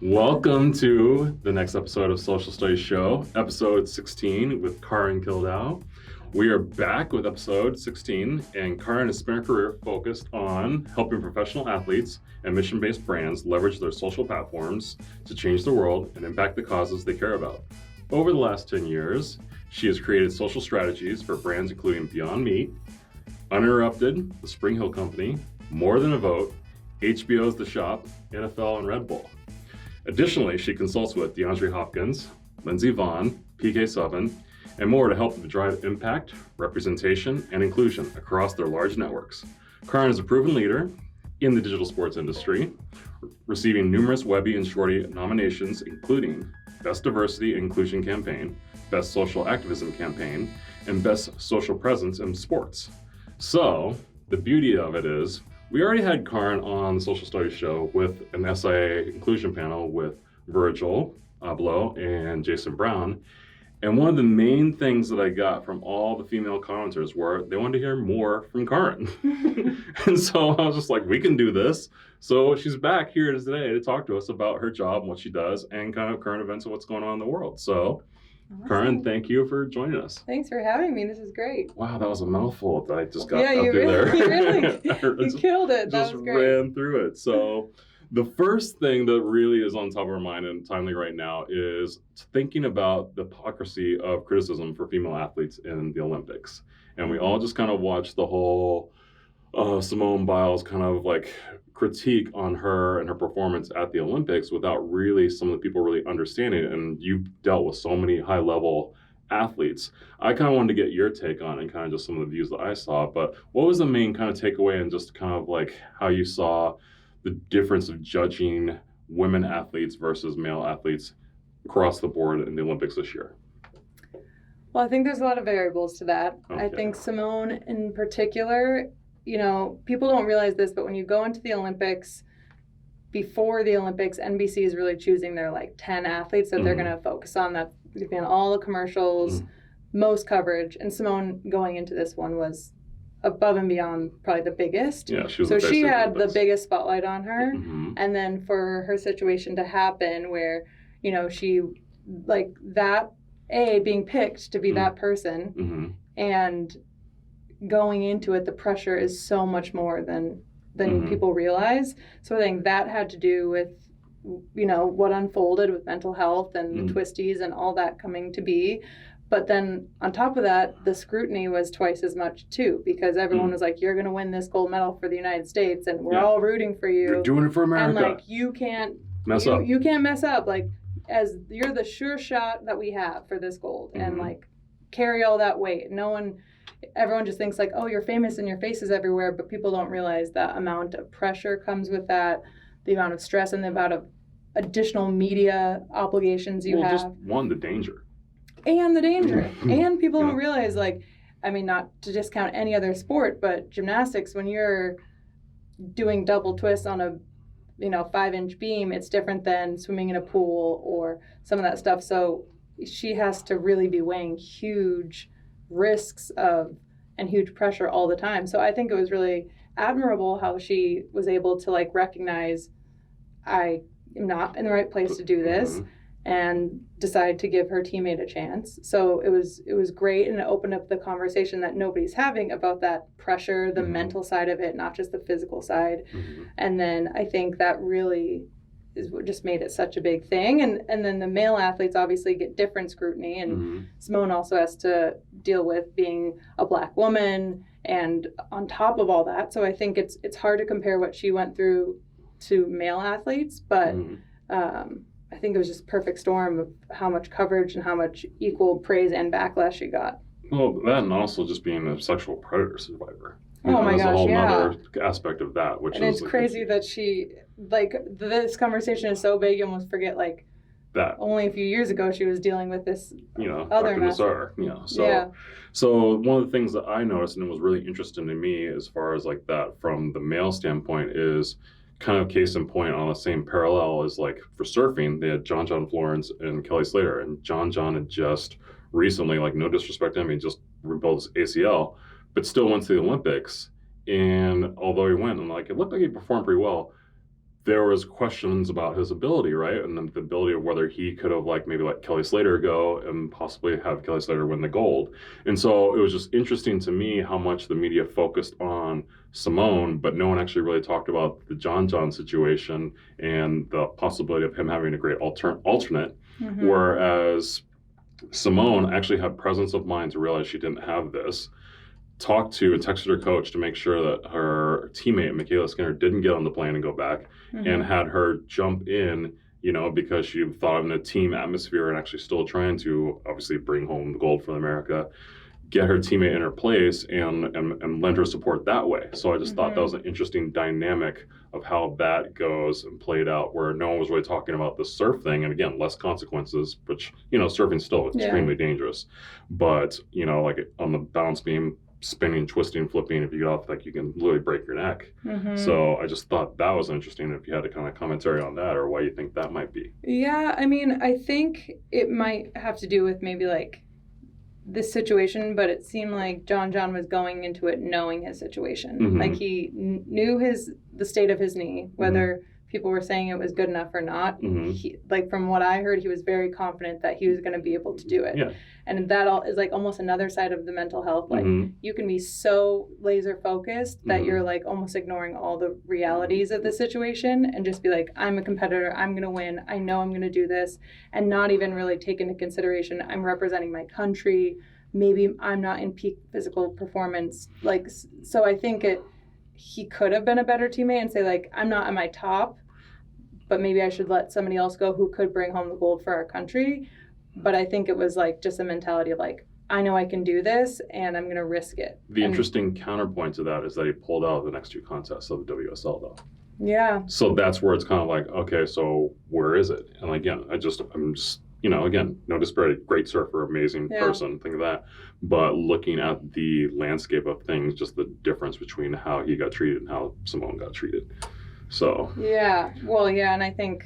Welcome to the next episode of Social Studies Show, episode 16 with Karin Kildow. We are back with episode 16, and Karin has spent her career focused on helping professional athletes and mission-based brands leverage their social platforms to change the world and impact the causes they care about. Over the last 10 years, she has created social strategies for brands including Beyond Meat, Uninterrupted, the Springhill Company, More Than a Vote, HBO's The Shop, NFL, and Red Bull. Additionally, she consults with DeAndre Hopkins, Lindsey Vonn, PK Subban, and more to help them drive impact, representation, and inclusion across their large networks. Karin is a proven leader in the digital sports industry, receiving numerous Webby and Shorty nominations, including Best Diversity and Inclusion Campaign, Best Social Activism Campaign, and Best Social Presence in Sports. So, the beauty of it is, we already had Karin on the Social Studies Show with an SIA inclusion panel with Virgil Abloh and Jason Brown. And one of the main things that I got from all the female commenters were they wanted to hear more from Karin. And so I was just like, we can do this. So she's back here today to talk to us about her job and what she does and kind of current events of what's going on in the world. So awesome. Karin, thank you for joining us. Thanks for having me. This is great. Wow, that was a mouthful that I just got out through there. You really killed it. That was great. Ran through it. So the first thing that really is on top of our mind and timely right now is thinking about the hypocrisy of criticism for female athletes in the Olympics. And we all just kind of watched the whole Simone Biles kind of like critique on her and her performance at the Olympics without really some of the people really understanding it. And you've dealt with so many high level athletes. I kind of wanted to get your take on it and kind of just some of the views that I saw, but what was the main kind of takeaway and just kind of like how you saw the difference of judging women athletes versus male athletes across the board in the Olympics this year? Well, I think there's a lot of variables to that. Okay. I think Simone in particular, you know, people don't realize this, but when you go into the Olympics, before the Olympics, NBC is really choosing their like 10 athletes that they're going to focus on. That's been all the commercials, most coverage. And Simone going into this one was above and beyond probably the biggest. Yeah, she was so she had the biggest spotlight on her. And then for her situation to happen where, you know, she like that, being picked to be that person and going into it, the pressure is so much more than people realize. So I think that had to do with, you know, what unfolded with mental health and the twisties and all that coming to be. But then on top of that, the scrutiny was twice as much too, because everyone was like, you're going to win this gold medal for the United States and we're all rooting for you. You're doing it for America. And like, you can't mess up. Like, as you're the sure shot that we have for this gold and like carry all that weight. Everyone just thinks like, oh, you're famous and your face is everywhere, but people don't realize the amount of pressure comes with that, the amount of stress and the amount of additional media obligations you have. Just the danger. And the danger. And people don't realize, like, I mean, not to discount any other sport, but gymnastics, when you're doing double twists on a 5-inch beam, it's different than swimming in a pool or some of that stuff. So she has to really be weighing huge risks and huge pressure all the time. So I think it was really admirable how she was able to like recognize I am not in the right place to do this and decide to give her teammate a chance. So it was great, and it opened up the conversation that nobody's having about that pressure, the mental side of it, not just the physical side. And then I think that really is what just made it such a big thing. And then the male athletes obviously get different scrutiny, and Simone also has to deal with being a Black woman and on top of all that. So I think it's hard to compare what she went through to male athletes, but I think it was just a perfect storm of how much coverage and how much equal praise and backlash she got. Well, that and also just being a sexual predator survivor. Oh my gosh, a whole other aspect of that, which and is it's crazy that she, like, this conversation is so big you almost forget, like, that only a few years ago she was dealing with this other mess. So one of the things that I noticed and it was really interesting to me as far as like that from the male standpoint is kind of case in point on the same parallel as like for surfing, they had John Florence and Kelly Slater, and John had just recently, like no disrespect to him, he just rebuilt his ACL, but still went to the Olympics. And although he went and like it looked like he performed pretty well, there was questions about his ability, right? And then the ability of whether he could have like maybe let Kelly Slater go and possibly have Kelly Slater win the gold. And so it was just interesting to me how much the media focused on Simone, but no one actually really talked about the John situation and the possibility of him having a great alternate. Whereas Simone actually had presence of mind to realize she didn't have this, talked to and texted her coach to make sure that her teammate, Michaela Skinner, didn't get on the plane and go back, and had her jump in, you know, because she thought of a team atmosphere and actually still trying to obviously bring home the gold for America, get her teammate in her place and lend her support that way. So I just thought that was an interesting dynamic of how that goes and played out, where no one was really talking about the surf thing. And again, less consequences, which, you know, surfing's still extremely dangerous. But, you know, like on the balance beam, spinning, twisting, flipping, if you get off, like you can literally break your neck. So I just thought that was interesting if you had a kind of commentary on that or why you think that might be. Yeah, I mean, I think it might have to do with maybe like this situation, but it seemed like John was going into it knowing his situation. Like he knew the state of his knee, whether people were saying it was good enough or not. He, like from what I heard, he was very confident that he was going to be able to do it. And that all is like almost another side of the mental health. Like you can be so laser focused that you're like almost ignoring all the realities of the situation and just be like, I'm a competitor, I'm going to win, I know I'm going to do this, and not even really take into consideration I'm representing my country, maybe I'm not in peak physical performance. Like, so I think he could have been a better teammate and say like, I'm not at my top, but maybe I should let somebody else go who could bring home the gold for our country. But I think it was like just a mentality of like, I know I can do this and I'm going to risk it. The interesting counterpoint to that is that he pulled out of the next two contests of the WSL though. Yeah. So that's where it's kind of like, okay, so where is it? And again, I'm just, you know, again, no disparity, great surfer, amazing person, think of that. But looking at the landscape of things, just the difference between how he got treated and how Simone got treated. So. Yeah. Well, yeah. And I think,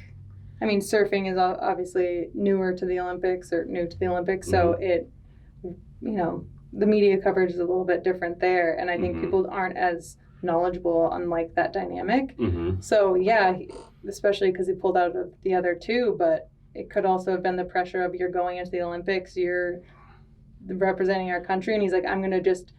I mean, surfing is obviously newer to the Olympics or new to the Olympics. So it, you know, the media coverage is a little bit different there. And I think people aren't as knowledgeable on like that dynamic. So yeah, especially because he pulled out of the other two, but it could also have been the pressure of you're going into the Olympics, you're representing our country. And he's like, I'm going to just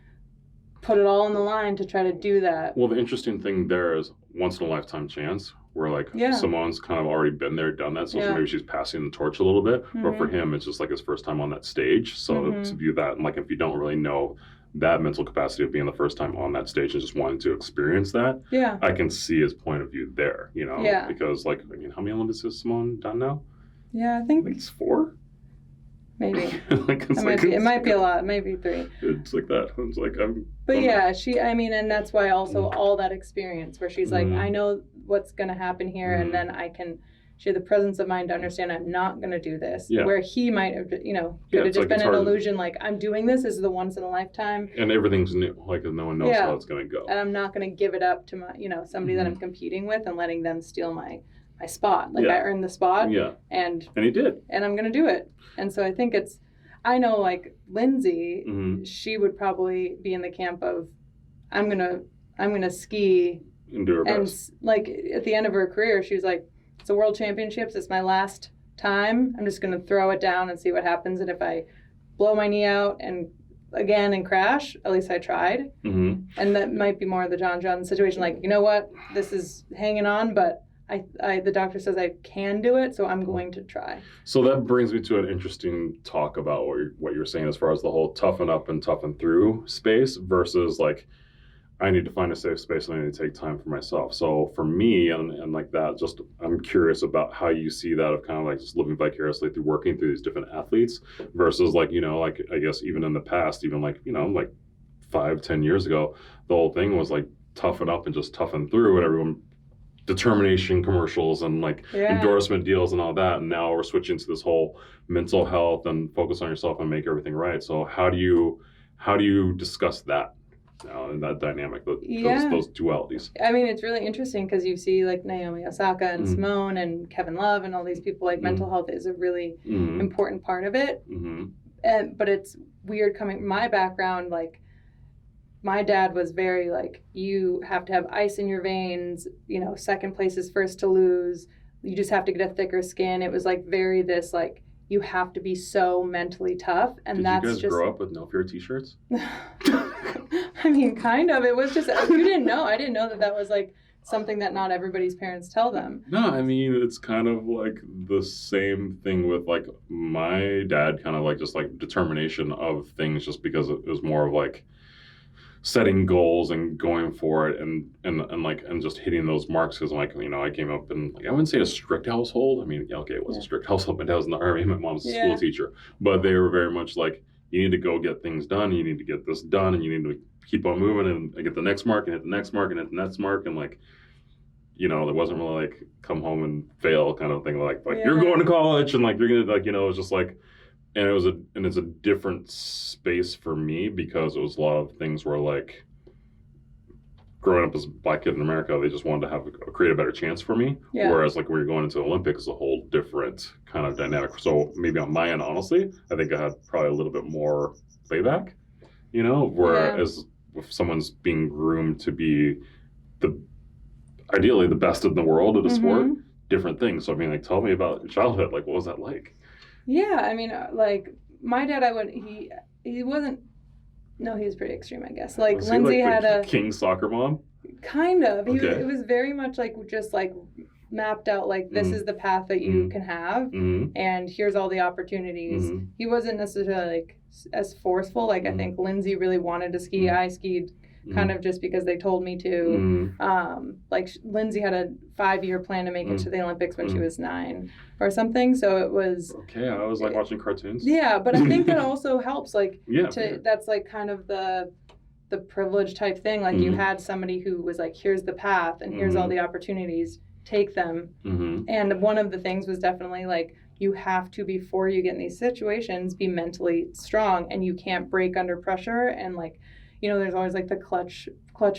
put it all on the line to try to do that. Well, the interesting thing there is once in a lifetime chance where like Simone's kind of already been there, done that. So maybe she's passing the torch a little bit, but for him, it's just like his first time on that stage. So to view that, and like, if you don't really know that mental capacity of being the first time on that stage and just wanting to experience that, I can see his point of view there, you know, because like, I mean, how many Olympics has Simone done now? Yeah, I think it's 4. Maybe. It might be a lot. Maybe 3. It's like that. It's like But yeah, and that's why also all that experience where she's like, I know what's going to happen here, and then she had the presence of mind to understand I'm not going to do this. Where he might have, you know, could have just been an illusion, like I'm doing this is the once in a lifetime. And everything's new, like no one knows how it's going to go. And I'm not going to give it up to my, you know, somebody that I'm competing with and letting them steal my spot. Like I earned the spot. And he did. And I'm going to do it. And so I think I know like Lindsay, she would probably be in the camp of, I'm going to ski and do her best. And like at the end of her career, she was like, it's a world championships. It's my last time. I'm just going to throw it down and see what happens. And if I blow my knee out and crash, at least I tried. And that might be more of the John situation. Like, you know what, this is hanging on, but the doctor says I can do it, so I'm going to try. So that brings me to an interesting talk about what you're saying as far as the whole toughen up and toughen through space versus like, I need to find a safe space and I need to take time for myself. So for me and like that, just I'm curious about how you see that of kind of like just living vicariously through working through these different athletes versus like, you know, like I guess even in the past, even like, you know, like 5-10 years ago, the whole thing was like toughen up and just toughen through and everyone determination commercials and like endorsement deals and all that. And now we're switching to this whole mental health and focus on yourself and make everything right. So how do you discuss that now in that dynamic, those dualities? I mean, it's really interesting because you see like Naomi Osaka and Simone and Kevin Love and all these people, like mental health is a really important part of it. But it's weird coming from my background, like my dad was very like, you have to have ice in your veins, second place is first to lose. You just have to get a thicker skin. It was like very this like, you have to be so mentally tough. And Did that's you guys just grow up with no fear t-shirts? I mean, kind of. It was just, you didn't know. I didn't know that was like something that not everybody's parents tell them. No, I mean, it's kind of like the same thing with like my dad, kind of like just like determination of things, just because it was more of like setting goals and going for it and just hitting those marks. Because like, I came up in like, I wouldn't say a strict household. I mean, okay, it was a strict household. My dad was in the army, my mom's a school teacher, but they were very much like, you need to go get things done, you need to get this done, and you need to keep on moving and get the next mark and hit the next mark and hit the next mark. And like, there wasn't really like come home and fail kind of thing. Like you're going to college and like, you're going to like, it was just like, and it's a different space for me, because it was a lot of things where like growing up as a black kid in America, they just wanted to create a better chance for me. Yeah. Whereas like when you're going into the Olympics, is a whole different kind of dynamic. So maybe on my end, honestly, I think I had probably a little bit more playback, whereas if someone's being groomed to be ideally the best in the world at a sport, different things. So I mean, like, tell me about your childhood. Like, what was that like? Yeah, I mean, like my dad, he wasn't. No, he was pretty extreme, I guess. Like was Lindsay he like had a king soccer mom. Kind of. It was very much like just like mapped out. Like this is the path that you can have, and here's all the opportunities. He wasn't necessarily like as forceful. Like I think Lindsay really wanted to ski. I skied kind of just because they told me to. Like Lindsay had a 5-year plan to make it to the Olympics when she was 9 or something. So it was okay. I was like watching cartoons. Yeah, but I think that also helps. Like that's like kind of the privilege type thing. Like you had somebody who was like, here's the path and here's all the opportunities. Take them. And one of the things was definitely like, you have to, before you get in these situations, be mentally strong, and you can't break under pressure. And like, there's always like the clutch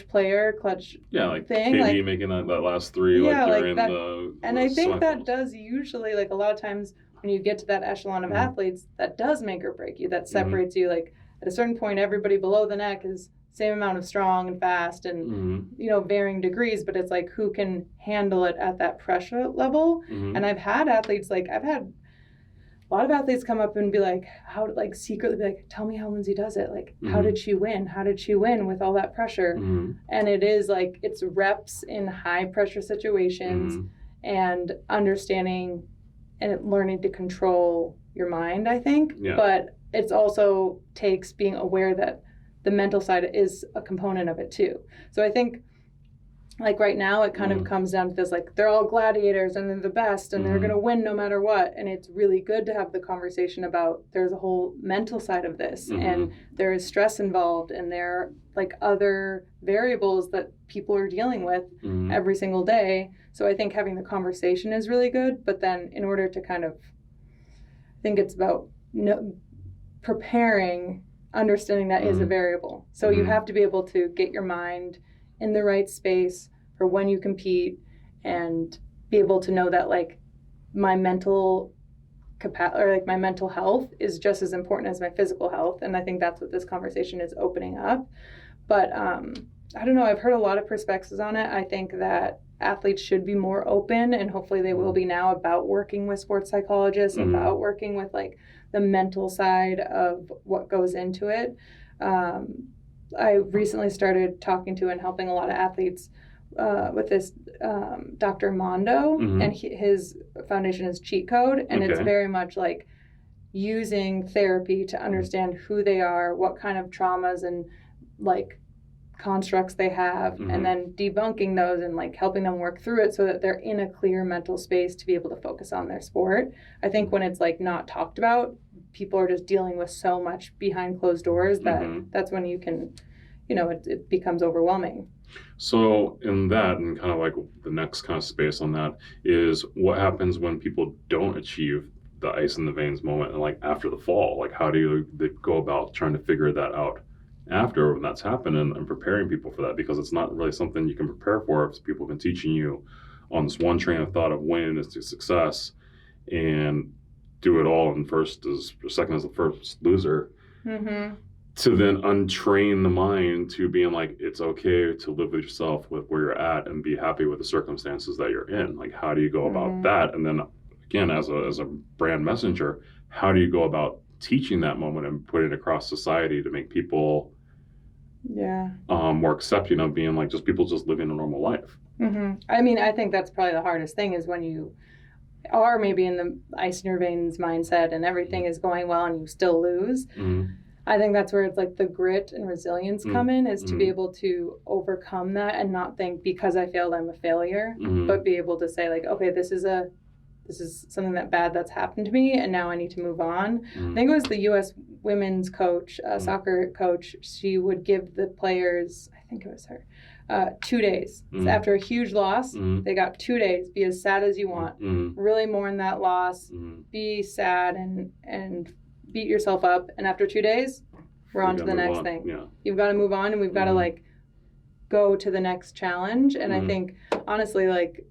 player, like thing. KD like making that last three during that, the and I think that does usually, like a lot of times when you get to that echelon of athletes, that does make or break you. That separates you. Like at a certain point, everybody below the neck is same amount of strong and fast and varying degrees, but it's like who can handle it at that pressure level. And I've had athletes, like I've had a lot of athletes come up and be like, secretly be like, tell me how Lindsay does it. Like, how did she win? How did she win with all that pressure? And it is like, it's reps in high pressure situations and understanding and learning to control your mind, I think. Yeah. But it's also takes being aware that the mental side is a component of it too. So I think like right now it kind of comes down to this, like they're all gladiators and they're the best and they're going to win no matter what. And it's really good to have the conversation about there's a whole mental side of this and there is stress involved and there are like other variables that people are dealing with every single day. So I think having the conversation is really good. But then in order to kind of, I think it's about preparing, understanding that is a variable. So you have to be able to get your mind in the right space for when you compete and be able to know that like my mental my mental health is just as important as my physical health. And I think that's what this conversation is opening up. But I don't know, I've heard a lot of perspectives on it. I think that athletes should be more open, and hopefully they will be now, about working with sports psychologists, about working with like the mental side of what goes into it. I recently started talking to and helping a lot of athletes with this Dr. Mondo, and his foundation is Cheat Code, and it's very much like using therapy to understand who they are, what kind of traumas and like constructs they have, and then debunking those and like helping them work through it so that they're in a clear mental space to be able to focus on their sport. I think when it's like not talked about, people are just dealing with so much behind closed doors that that's when you can, it becomes overwhelming. So in that, and kind of like the next kind of space on that is what happens when people don't achieve the ice in the veins moment and like after the fall, like how do they go about trying to figure that out after when that's happened and preparing people for that, because it's not really something you can prepare for if people have been teaching you on this one train of thought of win is to success and do it all and second as the first loser. to then untrain the mind to being like, it's okay to live with yourself with where you're at and be happy with the circumstances that you're in. Like, how do you go about that? And then again, as a brand messenger, how do you go about teaching that moment and putting it across society to make people more accepting of being like just people just living a normal life? I mean, I think that's probably the hardest thing is when you are maybe in the ice in your veins mindset and everything is going well and you still lose. I think that's where it's like the grit and resilience come in, is to be able to overcome that and not think because I failed I'm a failure, but be able to say like, okay, this is something that's happened to me and now I need to move on. I think it was the U.S. women's coach, soccer coach, she would give the players, I think it was her, 2 days. So after a huge loss, they got 2 days. Be as sad as you want. Really mourn that loss. Be sad and beat yourself up. And after 2 days, we're on to the next thing. Yeah. You've got to move on, and we've got to like go to the next challenge. And I think honestly, like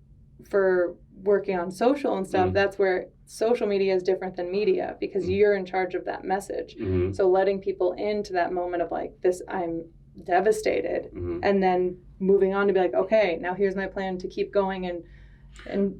for working on social and stuff, that's where social media is different than media, because you're in charge of that message. So letting people into that moment of like this, I'm devastated, and then moving on to be like, okay, now here's my plan to keep going and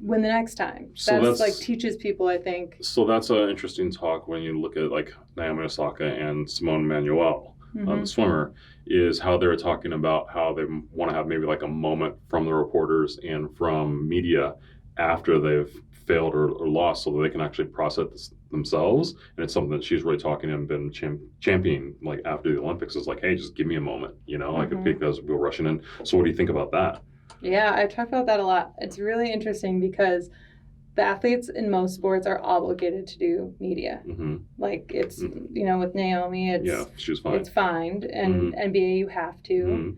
win the next time. So that's like teaches people, I think. So that's an interesting talk when you look at like Naomi Osaka and Simone Manuel, the swimmer, is how they're talking about how they want to have maybe like a moment from the reporters and from media after they've failed or lost, so that they can actually process this themselves. And it's something that she's really talking and been championing like after the Olympics, is like, hey, just give me a moment, you know, like because we're rushing in. So what do you think about that? Yeah, I talk about that a lot. It's really interesting because the athletes in most sports are obligated to do media. Like it's, you know, with Naomi, it's she's fine. It's fine, and NBA you have to.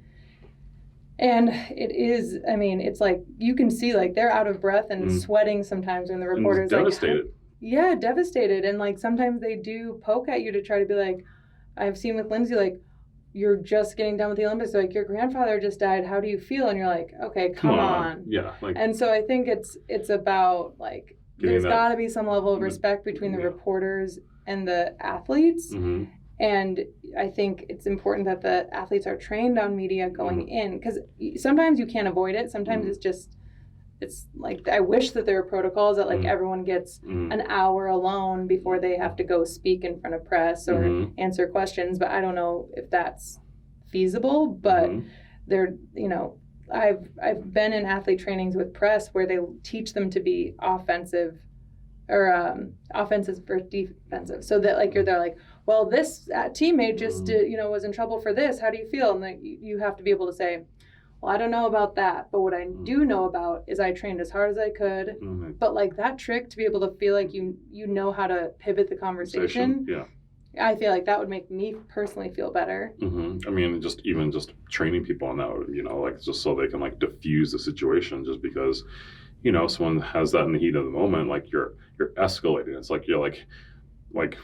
And it is, I mean, it's like, you can see like they're out of breath and sweating sometimes when the reporter's like, devastated. Yeah, devastated. And like sometimes they do poke at you to try to be like, I've seen with Lindsay, like, you're just getting done with the Olympics. Like, your grandfather just died. How do you feel? And you're like, okay, come on. Yeah. Like, and so I think it's about like, there's got to be some level of respect between the reporters and the athletes. And I think it's important that the athletes are trained on media going in, because sometimes you can't avoid it. Sometimes it's like, I wish that there are protocols that like everyone gets an hour alone before they have to go speak in front of press or answer questions. But I don't know if that's feasible. But they're, you know, I've been in athlete trainings with press where they teach them to be offensive or offensive for defensive, so that like you're there like, well, this teammate just you know, was in trouble for this. How do you feel? And like, you have to be able to say, well, I don't know about that, but what I do know about is I trained as hard as I could. But like that trick to be able to feel like you know how to pivot the conversation. I feel like that would make me personally feel better. I mean, just training people on that, you know, like just so they can like diffuse the situation, just because, you know, someone has that in the heat of the moment, like you're escalating. It's like you're like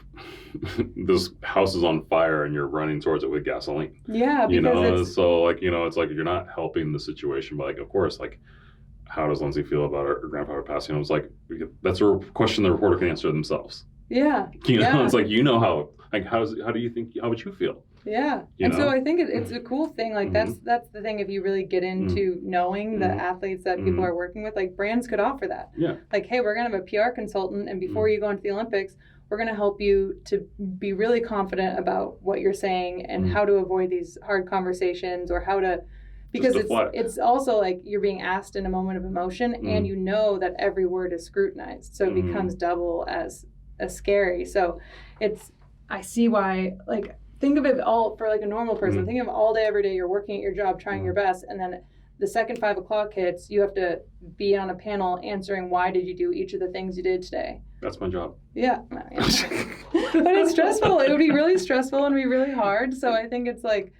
this house is on fire and you're running towards it with gasoline. Yeah, you know, so like, you know, it's like you're not helping the situation. But like, of course, like, how does Lindsay feel about her grandfather passing? It was like, that's a question the reporter can answer themselves. Yeah, you know, it's like, you know, how do you think, how would you feel? Yeah, and so I think it's a cool thing. Like that's the thing. If you really get into knowing the athletes that people are working with, like brands could offer that. Yeah. Like, hey, we're gonna have a PR consultant, and before you go into the Olympics, we're gonna help you to be really confident about what you're saying and how to avoid these hard conversations, or how to, because it's also like you're being asked in a moment of emotion, and you know that every word is scrutinized, so it becomes double as scary. So I see why, like, think of it all for like a normal person. Think of all day, every day, you're working at your job, trying your best, and then the second 5 o'clock hits, you have to be on a panel answering why did you do each of the things you did today. That's my job. Yeah. But it's stressful. It would be really stressful and be really hard. So I think it's like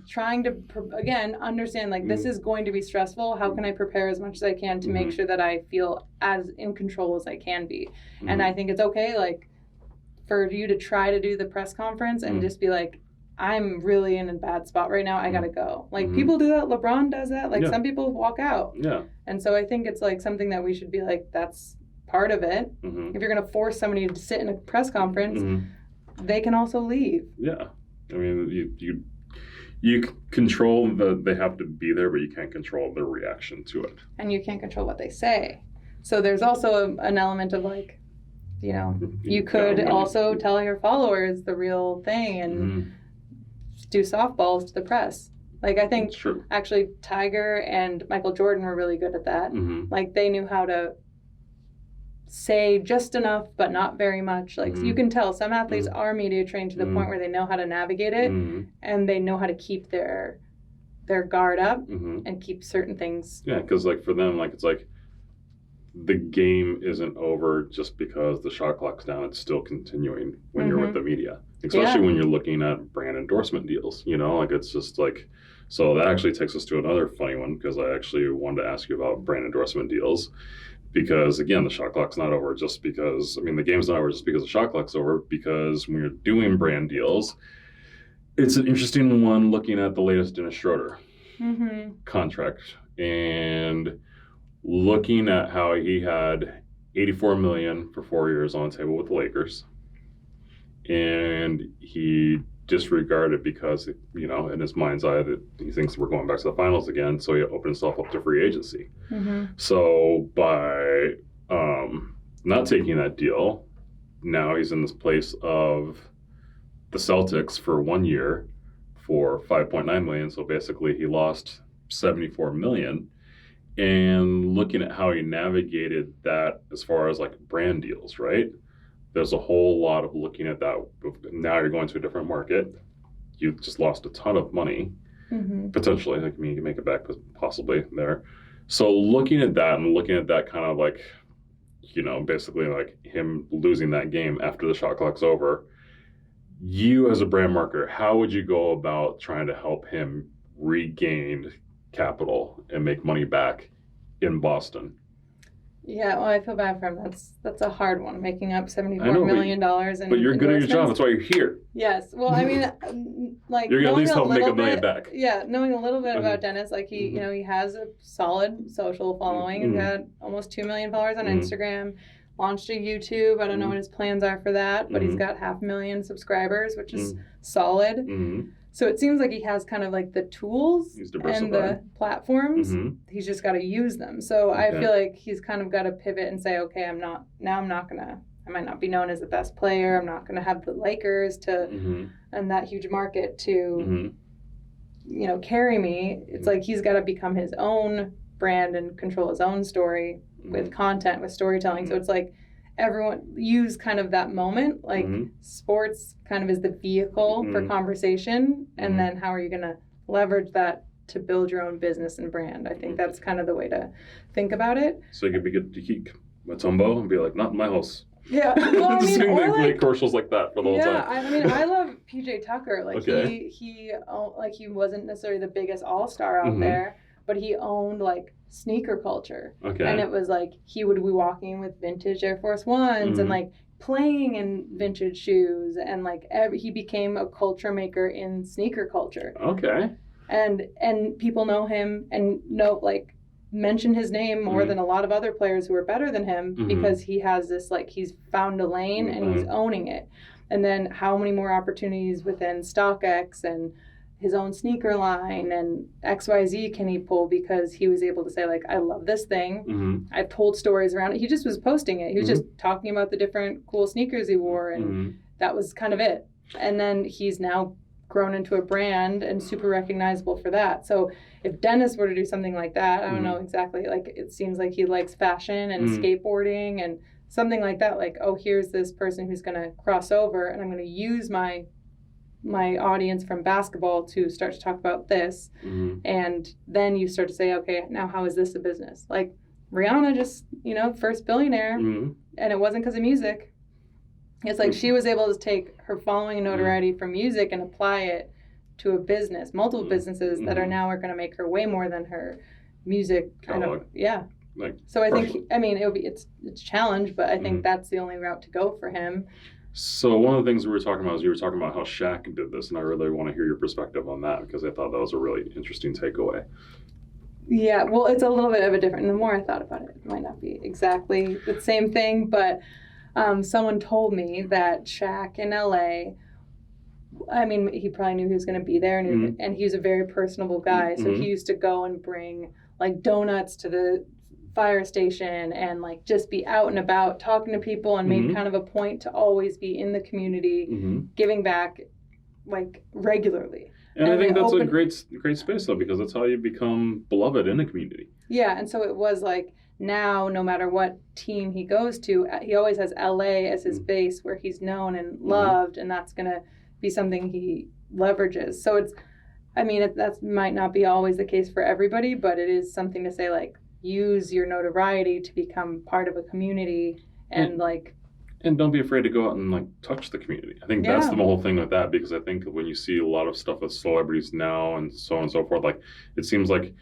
trying to, again, understand like this is going to be stressful. How can I prepare as much as I can to make sure that I feel as in control as I can be? And I think it's okay, like, for you to try to do the press conference and just be like, I'm really in a bad spot right now. I gotta go. Like people do that. LeBron does that. Like some people walk out. Yeah. And so I think it's like something that we should be like, that's part of it. If you're gonna force somebody to sit in a press conference, they can also leave. Yeah. I mean, you control they have to be there, but you can't control their reaction to it. And you can't control what they say. So there's also an element of like, you know, you could also tell your followers the real thing and do softballs to the press. Like, I think actually Tiger and Michael Jordan were really good at that. Like, they knew how to say just enough, but not very much. Like, you can tell some athletes are media trained to the point where they know how to navigate it and they know how to keep their guard up and keep certain things. Yeah, because like for them, like it's like the game isn't over just because the shot clock's down. It's still continuing when you're with the media, especially when you're looking at brand endorsement deals. You know, like it's just like, so that actually takes us to another funny one, because I actually wanted to ask you about brand endorsement deals. Because again, the shot clock's not over just because, I mean, the game's not over just because the shot clock's over, because when you're doing brand deals, it's an interesting one looking at the latest Dennis Schroeder contract and looking at how he had $84 million for 4 years on the table with the Lakers. And he disregarded because, you know, in his mind's eye that he thinks we're going back to the finals again, so he opened himself up to free agency. So by not taking that deal, now he's in this place of the Celtics for 1 year for $5.9 million. So basically he lost $74 million. And looking at how he navigated that as far as like brand deals, right? There's a whole lot of looking at that. Now you're going to a different market. You just lost a ton of money, potentially. Like, I mean, you can make it back possibly there. So looking at that and looking at that kind of like, you know, basically like him losing that game after the shot clock's over, you as a brand marketer, how would you go about trying to help him regain capital and make money back in Boston? Yeah, well, I feel bad for him. That's a hard one, making up $74 million. But you're good at your job. That's why you're here. Yes. Well, I mean, like, you're gonna at least help make $1 million back. Yeah, knowing a little bit about Dennis, like he, you know, he has a solid social following. He's got almost 2 million followers on Instagram. Launched a YouTube. I don't know what his plans are for that, but he's got 500,000 subscribers, which is solid. So it seems like he has kind of like the tools and the platforms. He's just got to use them. So I feel like he's kind of got to pivot and say, okay, I might not be known as the best player. I'm not going to have the Lakers and that huge market to, you know, carry me. It's like he's got to become his own brand and control his own story with content, with storytelling. So it's like, everyone use kind of that moment, like sports kind of is the vehicle for conversation, and then how are you going to leverage that to build your own business and brand? I think that's kind of the way to think about it. So you could be good to keep Matumbo and be like, not in my house. Yeah, well, I mean, or like commercials like that for the whole time. Yeah, I mean, I love PJ Tucker. Like he wasn't necessarily the biggest all-star out there, but he owned like sneaker culture. And it was like he would be walking with vintage Air Force Ones and like playing in vintage shoes, and like he became a culture maker in sneaker culture. And people know him and mention his name more than a lot of other players who are better than him, because he has this, like, he's found a lane and he's owning it. And then how many more opportunities within StockX and his own sneaker line and XYZ can he pull, because he was able to say, like, I love this thing. I've told stories around it. He just was posting it. He was just talking about the different cool sneakers he wore, and that was kind of it. And then he's now grown into a brand and super recognizable for that. So if Dennis were to do something like that, I don't know exactly, like, it seems like he likes fashion and skateboarding and something like that, like, oh, here's this person who's going to cross over, and I'm going to use my audience from basketball to start to talk about this. And then you start to say, okay, now how is this a business? Like Rihanna just, first billionaire, and it wasn't because of music. It's like she was able to take her following and notoriety from music and apply it to a business, multiple businesses that are going to make her way more than her music kind of, so I think, it's a challenge, but I think that's the only route to go for him. So one of the things we were talking about is you were talking about how Shaq did this, and I really want to hear your perspective on that, because I thought that was a really interesting takeaway. Yeah, well, it's a little bit of a different, the more I thought about it, it might not be exactly the same thing, but someone told me that Shaq in LA I mean, he probably knew he was going to be there, and he was a very personable guy. So he used to go and bring like donuts to the fire station and like just be out and about talking to people, and made kind of a point to always be in the community, giving back like regularly. And I think that's a great space though, because that's how you become beloved in a community. Yeah, and so it was like, now no matter what team he goes to, he always has LA as his base where he's known and loved, and that's going to be something he leverages. So it's, I mean, that might not be always the case for everybody, but it is something to say, like, use your notoriety to become part of a community, and don't be afraid to go out and like touch the community. I think that's the whole thing with that, because I think when you see a lot of stuff with celebrities now and so on and so forth, like it seems like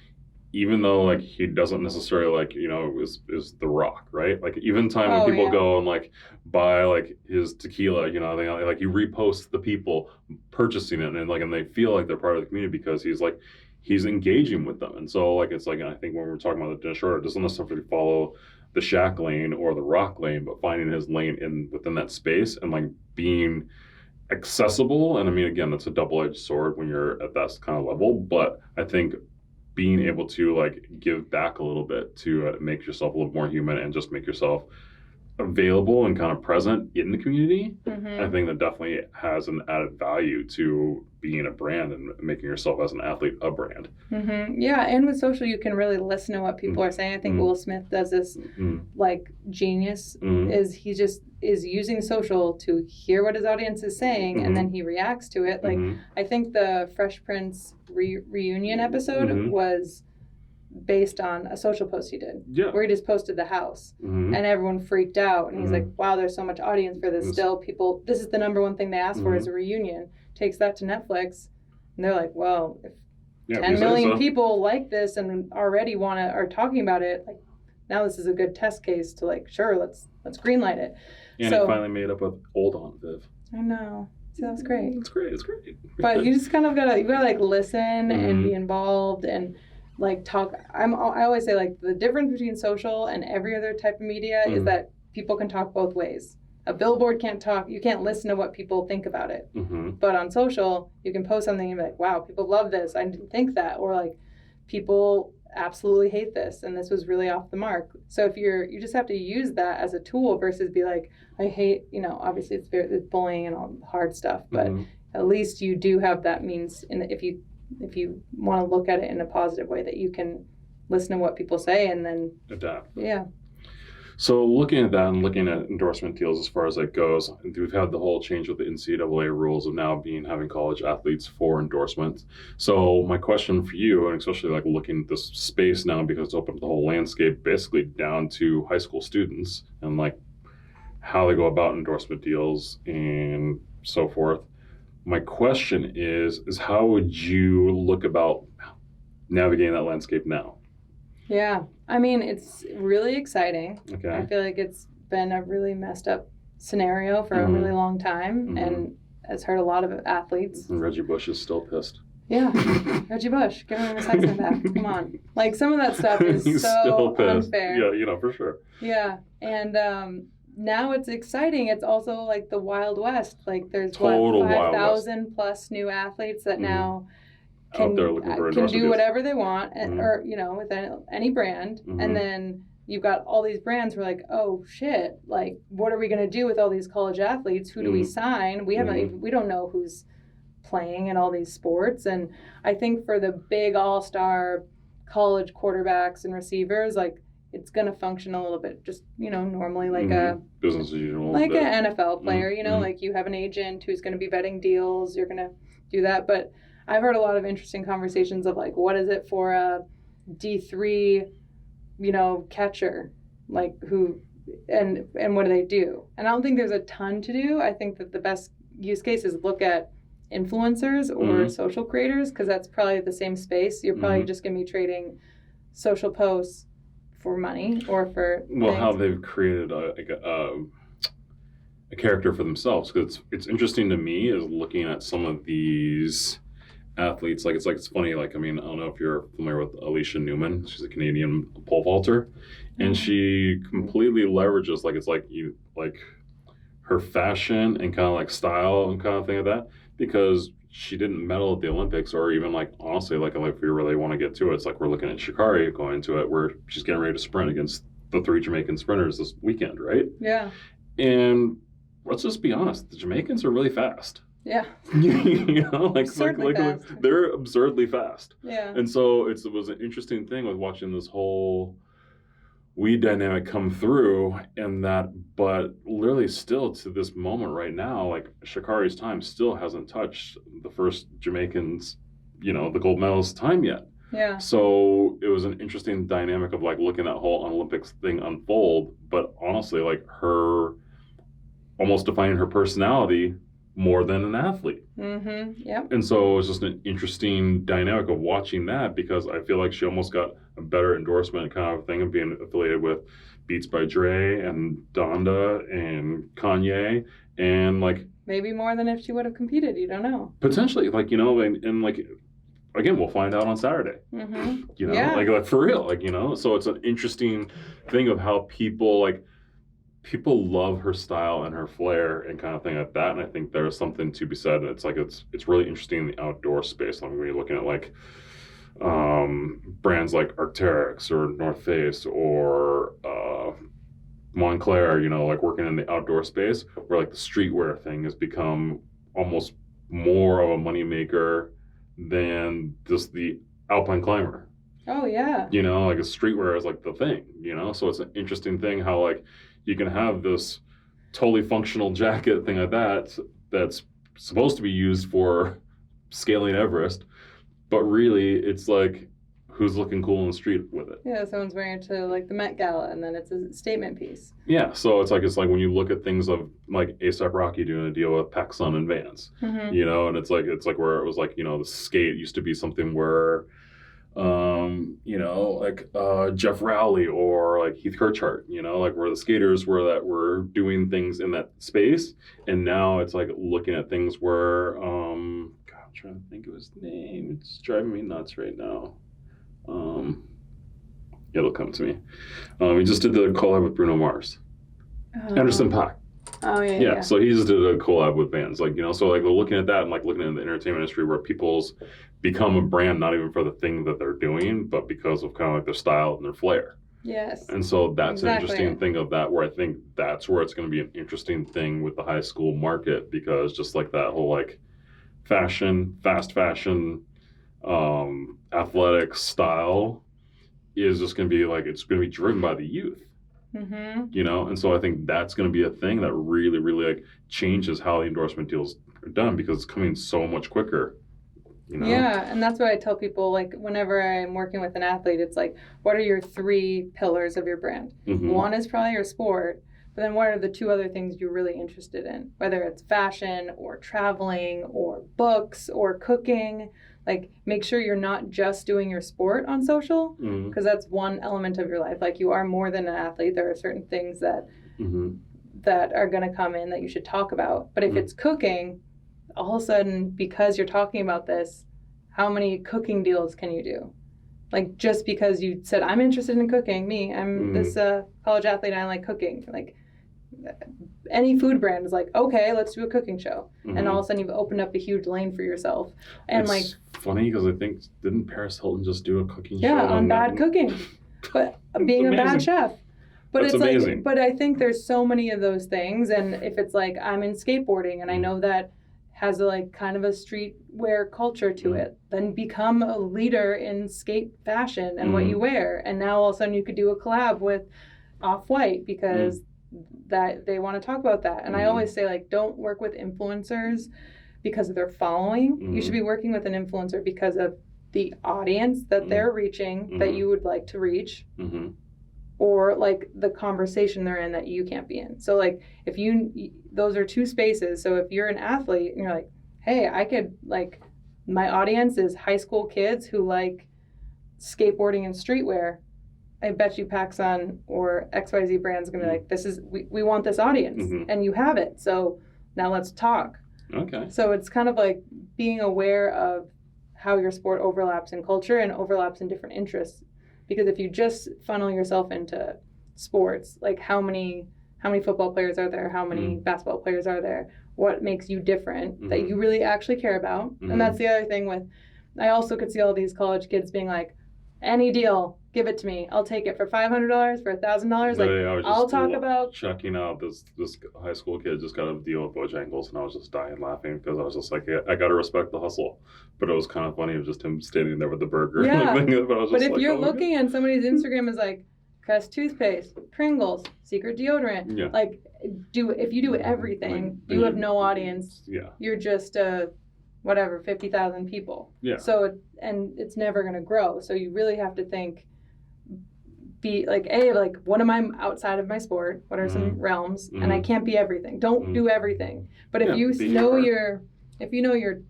even though like he doesn't necessarily like, you know, is The Rock, right? Like even time when people go and like buy like his tequila, you know, they like you repost the people purchasing it, and they feel like they're part of the community because he's engaging with them. And so like it's like, I think when we're talking about the Dennis Schroeder, it doesn't necessarily follow the Shaq lane or the Rock lane, but finding his lane within that space and like being accessible. And I mean, again, that's a double-edged sword when you're at that kind of level, but I think being able to like give back a little bit to make yourself a little more human and just make yourself available and kind of present in the community, I think that definitely has an added value to being a brand and making yourself as an athlete a brand. Yeah, and with social, you can really listen to what people are saying. I think Will Smith does this like genius, is he just is using social to hear what his audience is saying, and then he reacts to it. Like I think the Fresh Prince reunion episode was based on a social post he did, where he just posted the house, and everyone freaked out, and he's like, wow, there's so much audience for this. Still, people, this is the number one thing they ask for, is a reunion. Takes that to Netflix, and they're like, well, if 10 million people like this and already are talking about it, like now this is a good test case to like, sure, let's greenlight it. And it finally made up with Old Aunt Viv. I know. So that's great. It's great. But you just kind of gotta like listen and be involved and like talk. I always say like the difference between social and every other type of media is that people can talk both ways. A billboard can't talk. You can't listen to what people think about it. But on social, you can post something and be like, wow, people love this. I didn't think that. Or like, people absolutely hate this, and this was really off the mark. So if you just have to use that as a tool versus be like, I hate, you know, obviously it's bullying and all hard stuff, but at least you do have that means, if you want to look at it in a positive way, that you can listen to what people say and then adapt. Yeah. So looking at that and looking at endorsement deals as far as that goes, we've had the whole change with the NCAA rules of now having college athletes for endorsements. So my question for you, and especially like looking at this space now, because it's opened up the whole landscape basically down to high school students and like how they go about endorsement deals and so forth. My question is how would you look about navigating that landscape now? Yeah, I mean, it's really exciting. Okay. I feel like it's been a really messed up scenario for a really long time, and has hurt a lot of athletes. And Reggie Bush is still pissed. Yeah, Reggie Bush, give him his accent back. Come on. Like, some of that stuff is so unfair. Yeah, you know, for sure. Yeah, and now it's exciting. It's also like the Wild West. Like, there's 5,000 plus new athletes that now can do whatever they want, or, you know, with any brand. And then you've got all these brands who are like, oh shit, like, what are we going to do with all these college athletes? Who do we sign? We don't know who's playing in all these sports. And I think for the big all-star college quarterbacks and receivers, like, it's going to function a little bit just, you know, normally like a business as usual, like an NFL player, you know, like you have an agent who's going to be vetting deals, you're going to do that. But I've heard a lot of interesting conversations of like, what is it for a D3, you know, catcher, like who, and what do they do? And I don't think there's a ton to do. I think that the best use case is look at influencers or social creators, because that's probably the same space. You're probably just going to be trading social posts for money or for how they've created a character for themselves. Because it's interesting to me is looking at some of these athletes, it's funny, like, I mean, I don't know if you're familiar with Alicia Newman. She's a Canadian pole vaulter, and she completely leverages her fashion and kind of like style and kind of thing like that because she didn't medal at the Olympics, or even like honestly, like if we really want to get to it, it's like we're looking at Sha'Carri going to it, where she's getting ready to sprint against the 3 Jamaican sprinters this weekend, right? Yeah. And let's just be honest, the Jamaicans are really fast. Yeah. Like they're absurdly fast. Yeah. And so it was an interesting thing with watching this whole weed dynamic come through, and that, but literally still to this moment right now, like Sha'Carri's time still hasn't touched the first Jamaicans, the gold medalist time yet. Yeah. So it was an interesting dynamic of like looking at that whole Olympics thing unfold, but honestly, like her almost defining her personality more than an athlete. Mm-hmm. Yeah. And so it was just an interesting dynamic of watching that, because I feel like she almost got a better endorsement kind of thing of being affiliated with Beats by Dre and Donda and Kanye, and like maybe more than if she would have competed. You don't know. Potentially, like, and like, again, we'll find out on Saturday. Mm-hmm. Yeah. like for real, like, so it's an interesting thing of how people love her style and her flair and kind of thing like that. And I think there's something to be said. It's like, it's really interesting in the outdoor space. Like when you're looking at like brands like Arc'teryx or North Face or Montclair, like working in the outdoor space, where like the streetwear thing has become almost more of a moneymaker than just the alpine climber. Oh yeah. Like a streetwear is like the thing, so it's an interesting thing how like you can have this totally functional jacket thing like that's supposed to be used for scaling Everest, but really it's like, who's looking cool in the street with it? Yeah, someone's wearing it to like the Met Gala, and then it's a statement piece. Yeah, so it's like when you look at things of like A$AP Rocky doing a deal with PacSun and Vans, mm-hmm. And it's like where it was like, the skate used to be something where Jeff Rowley or like Heath Kirchart, like where the skaters were doing things in that space. And now it's like looking at things where, I'm trying to think of his name. It's driving me nuts right now. It'll come to me. He just did the collab with Bruno Mars. Anderson .Paak. Oh, yeah. So he just did a collab with Vans, like, so like we're looking at that and like looking at the entertainment industry where people's become a brand, not even for the thing that they're doing, but because of kind of like their style and their flair. Yes. And so that's exactly. an interesting thing of that, where I think that's where it's going to be an interesting thing with the high school market, because just like that whole like fast fashion, athletic style is just going to be like, it's going to be driven by the youth. Mm-hmm. And so I think that's going to be a thing that really, really like changes how the endorsement deals are done, because it's coming so much quicker. Yeah, and that's what I tell people, like whenever I'm working with an athlete, it's like, what are your 3 pillars of your brand? Mm-hmm. One is probably your sport, but then what are the 2 other things you're really interested in? Whether it's fashion or traveling or books or cooking. Like, make sure you're not just doing your sport on social, because that's one element of your life. Like, you are more than an athlete. There are certain things that that are going to come in that you should talk about. But if it's cooking, all of a sudden, because you're talking about this, how many cooking deals can you do? Like, just because you said, I'm interested in cooking, I'm this college athlete, and I like cooking. Like, any food brand is like, okay, let's do a cooking show. And all of a sudden you've opened up a huge lane for yourself. And it's like, funny because I think, didn't Paris Hilton just do a cooking show? Yeah, on bad cooking, but being a bad chef. But That's it's amazing. like, but I think there's so many of those things. And if it's like, I'm in skateboarding and I know that has a like kind of a streetwear culture to it, then become a leader in skate fashion and what you wear. And now all of a sudden you could do a collab with Off-White because that they want to talk about that. And I always say, like, don't work with influencers because of their following. You should be working with an influencer because of the audience that they're reaching, that you would like to reach, or like the conversation they're in that you can't be in. So like, if those are 2 spaces. So if you're an athlete and you're like, hey, I could, like, my audience is high school kids who like skateboarding and streetwear, I bet you PacSun or XYZ brand's gonna be like, this is, we want this audience, and you have it. So now let's talk. Okay. So it's kind of like being aware of how your sport overlaps in culture and overlaps in different interests. Because if you just funnel yourself into sports, like how many football players are there? How many basketball players are there? what makes you different, that Mm-hmm. you really actually care about. Mm-hmm. And that's the other thing with, I also could see all these college kids being like, any deal, give it to me. I'll take it for $500, for $1,000. Like, I'll talk about checking out this high school kid just got a deal with Bojangles, and I was just dying laughing because I was just like, yeah, I gotta respect the hustle. But it was kind of funny. It was just him standing there with the burger. Yeah. But I was just But if like, you're oh, looking and somebody's Instagram is like Crest toothpaste, Pringles, Secret deodorant, yeah, like if you do everything, you have no audience. Yeah, You're just whatever 50,000 people. yeah. So it's never gonna grow. So you really have to think. Be like what am I outside of my sport? What are some realms? And I can't be everything. Don't do everything. But if you know your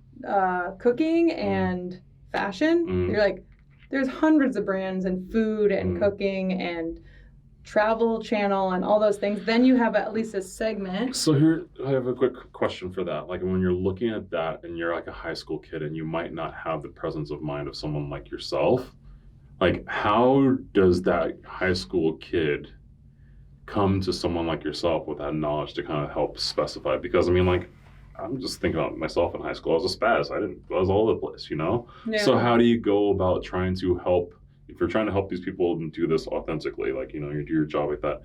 cooking and fashion, you're like, there's hundreds of brands and food and cooking and travel channel and all those things. Then you have at least a segment. So here, I have a quick question for that. Like when you're looking at that and you're like a high school kid and you might not have the presence of mind of someone like yourself, like how does that high school kid come to someone like yourself with that knowledge to kind of help specify? Because I mean, like, I'm just thinking about myself in high school. I was a spaz. I was all over the place, you know? Yeah. So how do you go about trying to help, if you're trying to help these people and do this authentically, like, you know, you do your job like that,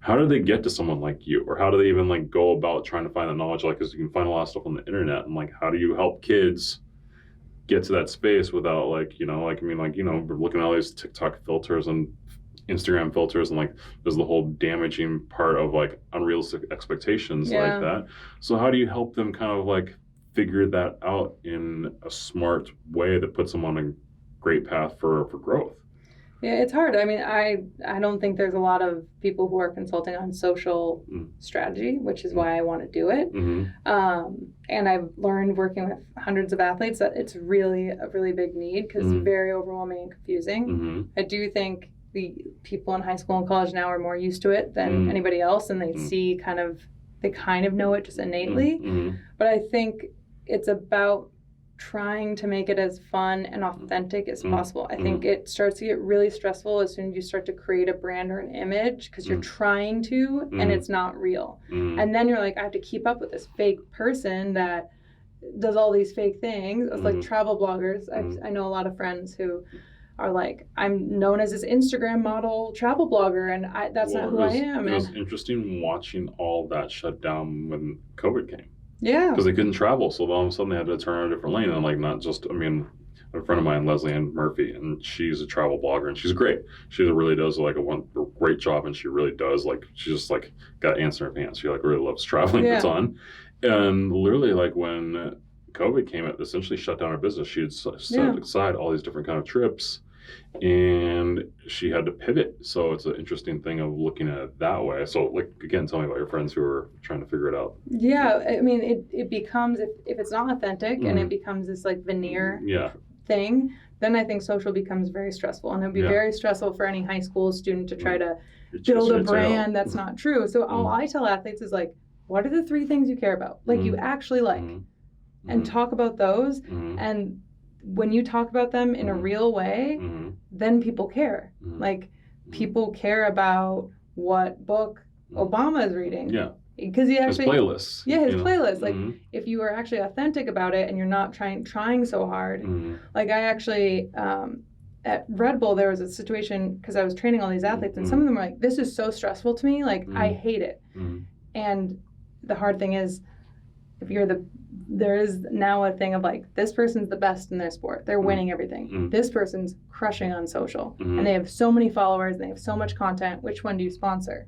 how do they get to someone like you? Or how do they even like go about trying to find the knowledge? Like, because you can find a lot of stuff on the internet, and like, how do you help kids get to that space without like, you know, like, I mean, like, you know, we're looking at all these TikTok filters and Instagram filters, and like there's the whole damaging part of like unrealistic expectations like that. So how do you help them kind of like figure that out in a smart way that puts them on a great path for growth? Yeah, it's hard. I mean, I don't think there's a lot of people who are consulting on social strategy, which is why I want to do it. And I've learned working with hundreds of athletes that it's really a really big need because it's very overwhelming and confusing. I do think the people in high school and college now are more used to it than anybody else, and they see they kind of know it just innately. But I think it's about trying to make it as fun and authentic as possible. I think it starts to get really stressful as soon as you start to create a brand or an image because you're trying to and it's not real. And then you're like, I have to keep up with this fake person that does all these fake things. It's like travel bloggers. I know a lot of friends who are like, I'm known as this Instagram model travel blogger, and that's not who I am. It was interesting watching all that shut down when COVID came. Yeah. Because they couldn't travel, so all of a sudden they had to turn on a different lane. And like, not just, I mean, a friend of mine, Leslie Ann Murphy, and she's a travel blogger, and she's great. She really does like a great job, and she really does like, she just like got ants in her pants. She like really loves traveling a ton. And literally like when COVID came, it essentially shut down her business. She had set aside all these different kind of trips, and she had to pivot. So it's an interesting thing of looking at it that way. So like, again, tell me about your friends who are trying to figure it out. Yeah, I mean, it becomes, if it's not authentic and it becomes this like veneer thing, then I think social becomes very stressful. And it would be very stressful for any high school student to try to build a brand that's not true. So all I tell athletes is like, what are the 3 things you care about? Like you actually like, and talk about those. And when you talk about them in a real way, then people care. Like people care about what book Obama is reading. Yeah. Because he actually, his playlists. Yeah, his playlist. Like if you are actually authentic about it and you're not trying so hard. Like I actually, at Red Bull, there was a situation because I was training all these athletes and some of them were like, this is so stressful to me. Like I hate it. And the hard thing is, if you're there is now a thing of like, this person's the best in their sport. They're winning everything. This person's crushing on social. And they have so many followers and they have so much content. Which one do you sponsor?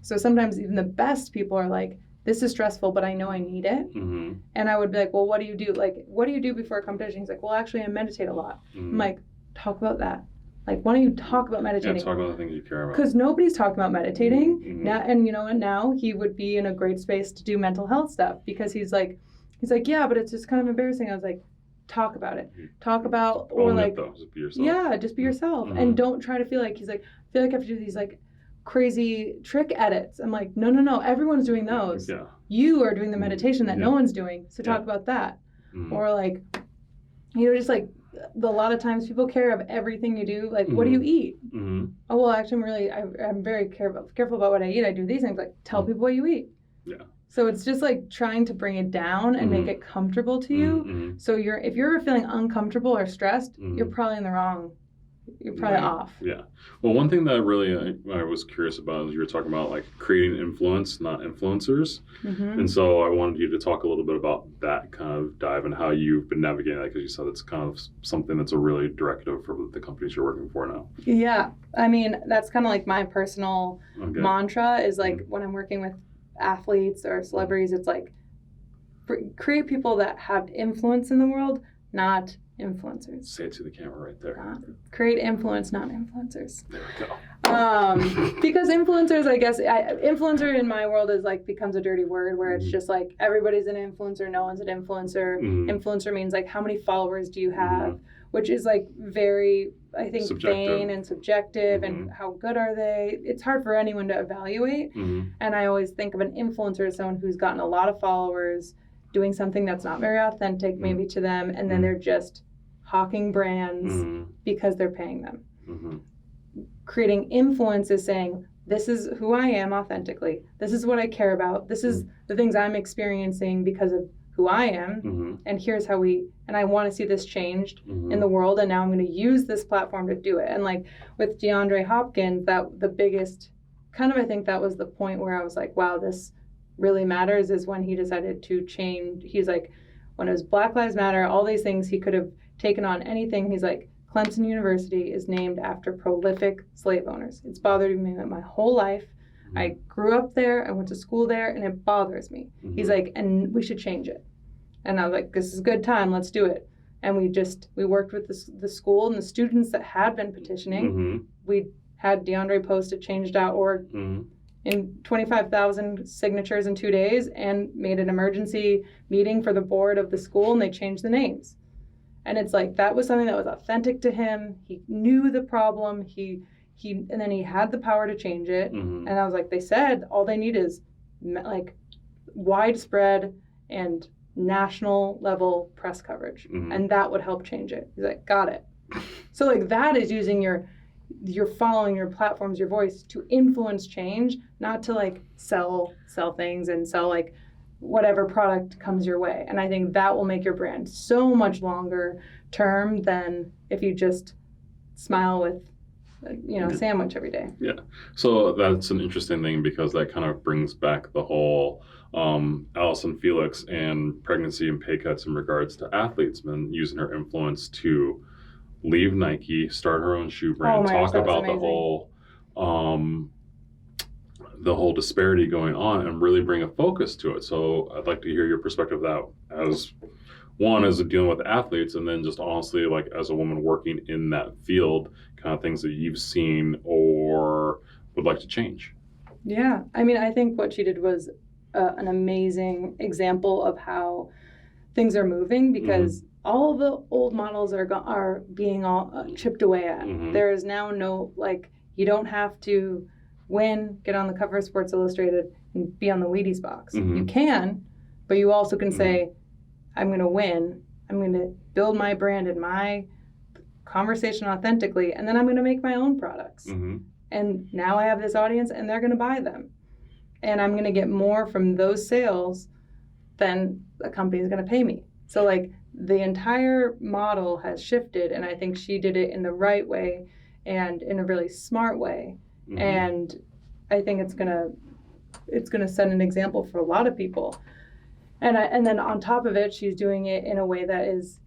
So sometimes even the best people are like, this is stressful, but I know I need it. And I would be like, well, what do you do? Like, what do you do before a competition? He's like, well, actually, I meditate a lot. I'm like, talk about that. Like, why don't you talk about meditating? Yeah, talk about the things you care about. Because nobody's talking about meditating. Now, and you know what? Now he would be in a great space to do mental health stuff because he's like, yeah, but it's just kind of embarrassing. I was like, talk about it. Talk about, or like, just be yourself. Yeah, just be yourself. And don't try to feel like, he's like, I feel like I have to do these like crazy trick edits. I'm like, no, everyone's doing those. Yeah. You are doing the meditation that no one's doing. So talk about that. Or like, you know, just like, a lot of times people care of everything you do. Like, what do you eat? Oh, well, actually, I'm very careful about what I eat. I do these things. Like, tell people what you eat. Yeah. So it's just like trying to bring it down and make it comfortable to you. Mm-hmm. So if you're feeling uncomfortable or stressed, you're probably in the wrong. You're probably off. Yeah. Well, one thing that really I was curious about is you were talking about like creating influence, not influencers. Mm-hmm. And so I wanted you to talk a little bit about that kind of dive and how you've been navigating that, because you said it's kind of something that's a really directive for the companies you're working for now. Yeah. I mean, that's kind of like my personal mantra is like when I'm working with athletes or celebrities, it's like create people that have influence in the world, not influencers. Say it to the camera right there. Create influence, not influencers. There we go. Because influencers, I guess, influencer in my world is like becomes a dirty word where it's just like everybody's an influencer, no one's an influencer. Influencer means like how many followers do you have, which is like very, I think, vain and subjective, and how good are they? It's hard for anyone to evaluate. And I always think of an influencer as someone who's gotten a lot of followers, doing something that's not very authentic maybe to them, and then they're just hawking brands because they're paying them. Creating influence is saying, this is who I am authentically. This is what I care about. This is the things I'm experiencing because of who I am. And here's how and I want to see this changed in the world. And now I'm going to use this platform to do it. And like with DeAndre Hopkins, that the biggest kind of, I think that was the point where I was like, wow, this really matters, is when he decided to change. He's like, when it was Black Lives Matter, all these things, he could have taken on anything. He's like, Clemson University is named after prolific slave owners. It's bothered me my whole life. I grew up there, I went to school there, and it bothers me. He's like, and we should change it. And I was like, this is a good time, let's do it. And we worked with the school and the students that had been petitioning. We had DeAndre post at change.org in 25,000 signatures in 2 days and made an emergency meeting for the board of the school, and they changed the names. And it's like, that was something that was authentic to him. He knew the problem. And then he had the power to change it. And I was like, they said all they need is like widespread and national level press coverage. And that would help change it. He's like, got it. So like that is using you're following your platforms, your voice to influence change, not to like sell things and sell like whatever product comes your way. And I think that will make your brand so much longer term than if you just smile with sandwich every day. Yeah. So that's an interesting thing, because that kind of brings back the whole Alison Felix and pregnancy and pay cuts in regards to athletes, and using her influence to leave Nike, start her own shoe brand, talk about the whole disparity going on, and really bring a focus to it. So I'd like to hear your perspective of that, as one, as dealing with athletes, and then just honestly, like as a woman working in that field, kind of things that you've seen or would like to change. Yeah, I mean, I think what she did was an amazing example of how things are moving, because all the old models are being all chipped away at. There is now no, like, you don't have to win, get on the cover of Sports Illustrated, and be on the Wheaties box. You can, but you also can say, I'm going to win. I'm going to build my brand and my conversation authentically, and then I'm going to make my own products. And now I have this audience, and they're going to buy them. And I'm going to get more from those sales than a company is going to pay me. So, like, the entire model has shifted, and I think she did it in the right way and in a really smart way. And I think it's gonna set an example for a lot of people. And then on top of it, she's doing it in a way that is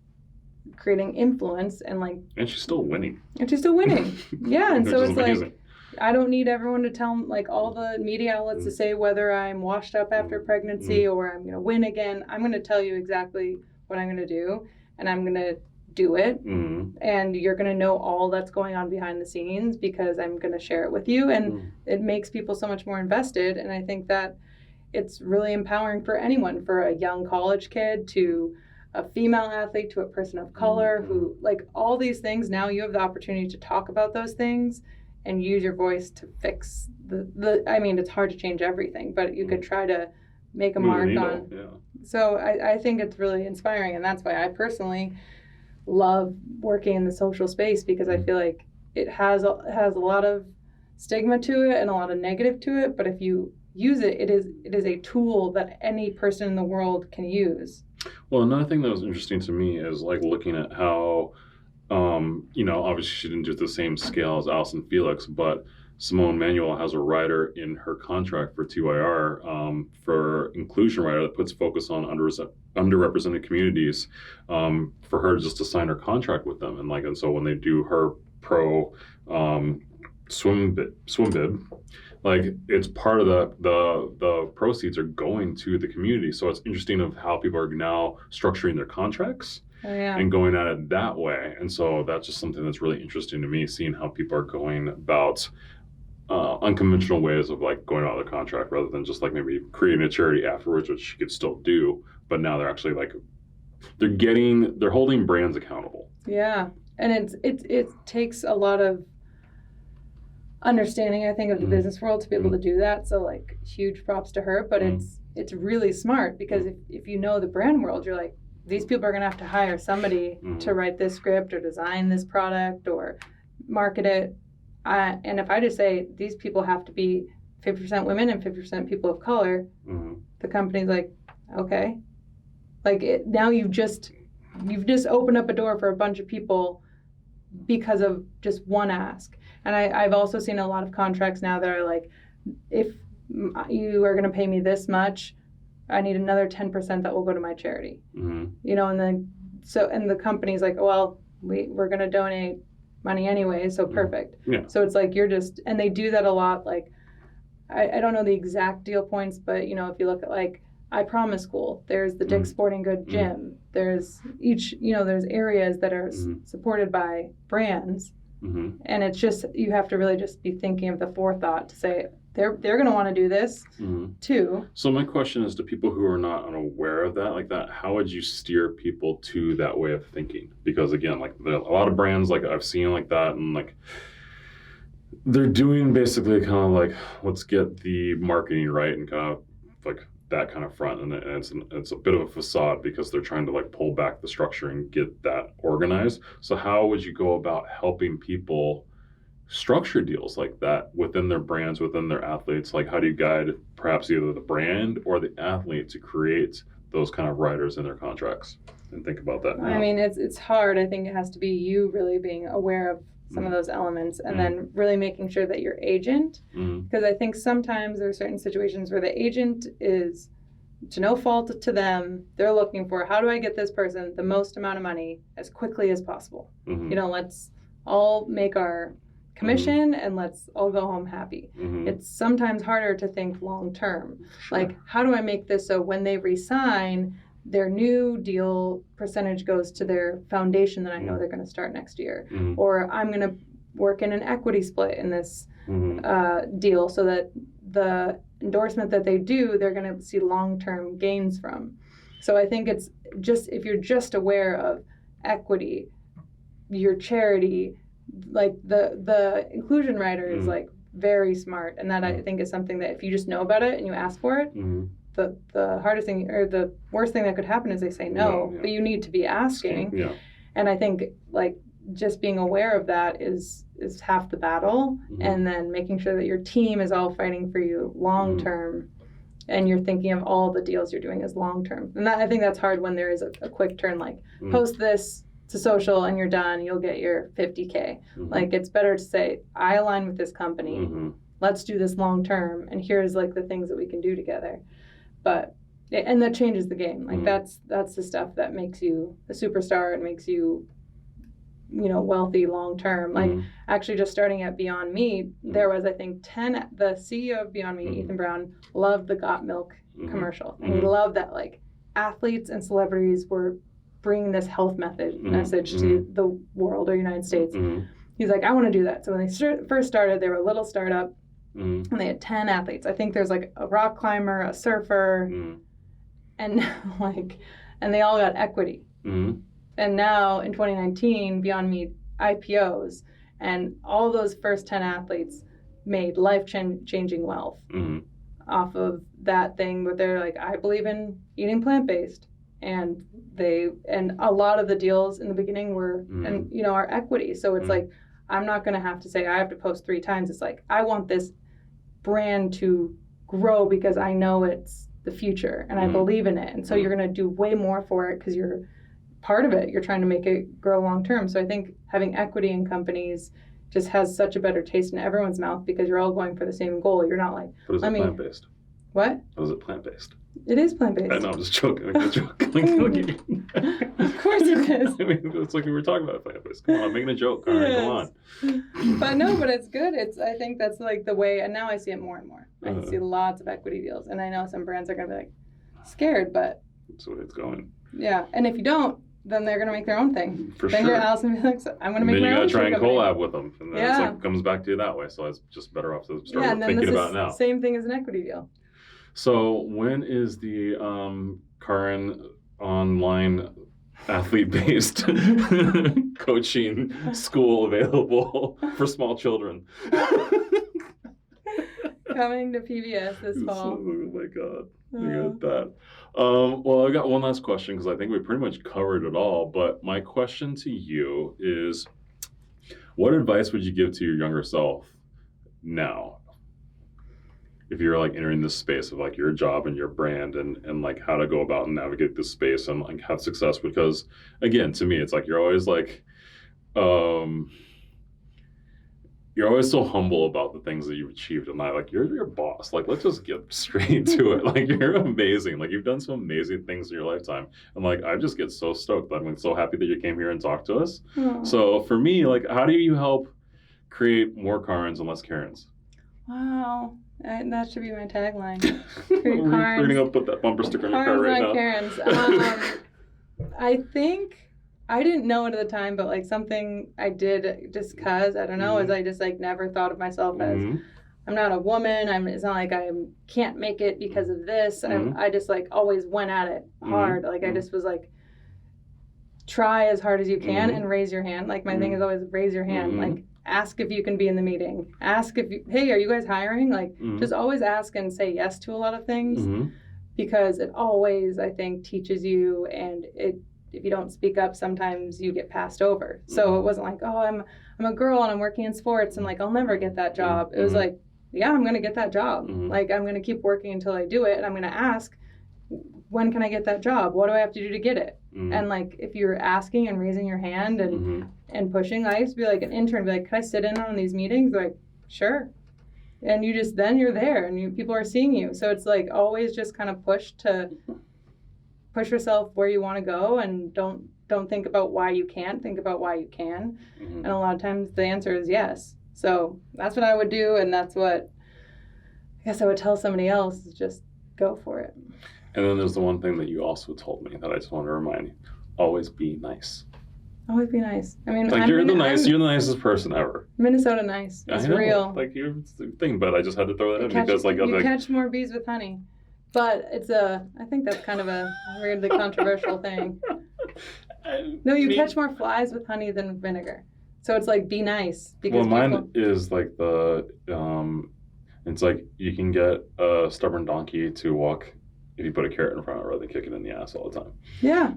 creating influence and she's still winning. Yeah, and so it's amazing. Like, I don't need everyone to tell like all the media outlets to say whether I'm washed up after pregnancy or I'm gonna win again. I'm gonna tell you exactly what I'm gonna do, and I'm gonna do it, and you're going to know all that's going on behind the scenes because I'm going to share it with you, and it makes people so much more invested. And I think that it's really empowering for anyone, for a young college kid to a female athlete to a person of color who, like, all these things. Now you have the opportunity to talk about those things and use your voice to fix I mean, it's hard to change everything, but you could try to make a mark on. So I think it's really inspiring, and that's why I personally love working in the social space, because I feel like it has a lot of stigma to it and a lot of negative to it, but if you use it. It is a tool that any person in the world can use. Well, another thing that was interesting to me is like looking at how, obviously she didn't do it the same scale as Alison Felix, but Simone Manuel has a rider in her contract for TYR for inclusion rider that puts focus on underrepresented communities for her just to sign her contract with them. And so when they do her pro swim bib, like it's part of the proceeds are going to the community. So it's interesting of how people are now structuring their contracts and going at it that way. And so that's just something that's really interesting to me, seeing how people are going about unconventional ways of like going out of the contract rather than just like maybe creating a charity afterwards, which you could still do. But now they're actually like, they're holding brands accountable. Yeah. And it takes a lot of understanding, I think, of the business world to be able to do that. So like huge props to her, but it's really smart because if you know the brand world, you're like, these people are going to have to hire somebody to write this script or design this product or market it. And if I just say these people have to be 50% women and 50% people of color, the company's like, okay. Like now you've just opened up a door for a bunch of people because of just one ask. And I've also seen a lot of contracts now that are like, if you are going to pay me this much, I need another 10% that will go to my charity. And then and the company's like, well, we're going to donate money anyway, so perfect. So it's like and they do that a lot. Like I don't know the exact deal points, but if you look at like I Promise School, there's the Dick's Sporting Good gym, there's there's areas that are supported by brands, and it's just you have to really just be thinking of the forethought to say they're going to want to do this too. So my question is to people who are not unaware of that, how would you steer people to that way of thinking? Because again, like a lot of brands like I've seen like that, and like they're doing basically kind of like, let's get the marketing right and kind of like that kind of front, and it's a bit of a facade because they're trying to like pull back the structure and get that organized. So how would you go about helping people structure deals like that within their brands, within their athletes? Like how do you guide perhaps either the brand or the athlete to create those kind of riders in their contracts? And think about that now. I mean, it's hard. I think it has to be you really being aware of some of those elements and then really making sure that your agent, because I think sometimes there are certain situations where the agent is, to no fault to them, they're looking for, how do I get this person the most amount of money as quickly as possible? Let's all make our commission and let's all go home happy. It's sometimes harder to think long term. Like, how do I make this so when they resign, their new deal percentage goes to their foundation that I know they're going to start next year, or I'm going to work in an equity split in this deal so that the endorsement that they do, they're going to see long-term gains from. So I think it's just, if you're just aware of equity, your charity, like the inclusion rider is like very smart, and that I think is something that if you just know about it and you ask for it, the hardest thing or the worst thing that could happen is they say no, but you need to be asking. And I think like just being aware of that is half the battle, and then making sure that your team is all fighting for you long term, and you're thinking of all the deals you're doing as long term. And that, I think that's hard when there is a quick turn, like post this to social and you're done, you'll get your 50K. Like it's better to say, I align with this company, let's do this long term, and here's like the things that we can do together. But and that changes the game. Like that's the stuff that makes you a superstar and makes you wealthy long term. Like actually just starting at Beyond Meat, there was I think the CEO of Beyond Meat, Ethan Brown, loved the Got Milk commercial, and he loved that like athletes and celebrities were bringing this health message to the world or United States. He's like, I want to do that. So when they first started, they were a little startup, and they had 10 athletes. I think there's like a rock climber, a surfer, and they all got equity. And now in 2019, Beyond Meat IPOs, and all those first 10 athletes made life-changing wealth off of that thing. But they're like, I believe in eating plant-based. And a lot of the deals in the beginning were, are equity. So it's like, I'm not going to have to say I have to post 3 times. It's like, I want this brand to grow because I know it's the future and I believe in it. And so you're going to do way more for it because you're part of it. You're trying to make it grow long term. So I think having equity in companies just has such a better taste in everyone's mouth because you're all going for the same goal. You're not like, But is it plant-based? What? Or is it plant-based? It is plant-based. I know, I'm just joking. I'm joking. Of course it is. I mean, it's like we were talking about plant-based. Come on, I'm making a joke. All right, come on. But it's good. I think that's like the way, and now I see it more and more. I see lots of equity deals, and I know some brands are going to be like scared, but that's the way it's going. Yeah, and if you don't, then they're going to make their own thing. For then sure. Then you're Alison Felix. I'm going to make my own. Then you got to try and company. collab with them, and then it's like it comes back to you that way. So it's just better off to start thinking about it now. Same thing as an equity deal. So when is the Karin online athlete-based coaching school available for small children? Coming to PBS this fall. Oh my God. Look at that. Well, I got one last question because I think we pretty much covered it all. But my question to you is, what advice would you give to your younger self now? If you're like entering this space of like your job and your brand and like how to go about and navigate this space and like have success, because again, to me, it's like you're always like, you're always so humble about the things that you've achieved in life. Like you're your boss. Like let's just get straight to it. Like you're amazing. Like you've done some amazing things in your lifetime. And like I just get so stoked. I'm so happy that you came here and talked to us. Aww. So for me, like how do you help create more Karins and less Karens? Wow. That should be my tagline. We're going to put that bumper sticker on your car right now. Karens. I think I didn't know it at the time, but like something I did just cause, I don't know, is I just like never thought of myself as I'm not a woman. It's not like I can't make it because of this. I just like always went at it hard. Like I just was like, try as hard as you can and raise your hand. Like my thing is always raise your hand. Like ask if you can be in the meeting. Ask if you, hey, are you guys hiring? Like just always ask and say yes to a lot of things because it always, I think, teaches you, and if you don't speak up, sometimes you get passed over. So it wasn't like, oh, I'm a girl and I'm working in sports and like I'll never get that job. It was like, yeah, I'm going to get that job. Like I'm going to keep working until I do it, and I'm going to ask, when can I get that job? What do I have to do to get it? And like if you're asking and raising your hand and pushing, I used to be like an intern, be like, can I sit in on these meetings? They're like, sure. And you just, then you're there and people are seeing you. So it's like always just kind of push yourself where you want to go, and don't think about why you can't, think about why you can. And a lot of times the answer is yes. So that's what I would do, and that's what I guess I would tell somebody else, is just go for it. And then there's the one thing that you also told me that I just want to remind you: always be nice. Always be nice. I mean, like you're the nicest person ever. Minnesota nice. It's real. Like you're the thing, but I just had to throw that in because like you catch more bees with honey. But I think that's kind of a weirdly controversial thing. No, you catch more flies with honey than with vinegar. So it's like, be nice. Because mine is like it's like you can get a stubborn donkey to walk if you put a carrot in front of it rather than kick it in the ass all the time. Yeah,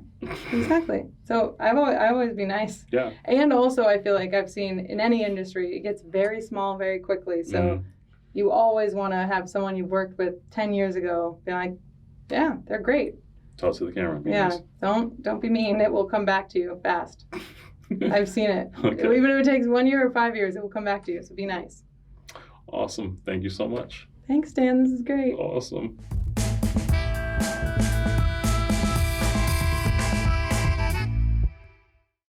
exactly. So I always be nice. Yeah. And also I feel like I've seen in any industry, it gets very small very quickly. So you always want to have someone you've worked with 10 years ago be like, yeah, they're great. Tell it to the camera. Nice. Don't be mean. It will come back to you fast. I've seen it. Okay. Even if it takes 1 year or 5 years, it will come back to you. So be nice. Awesome. Thank you so much. Thanks, Dan. This is great. Awesome.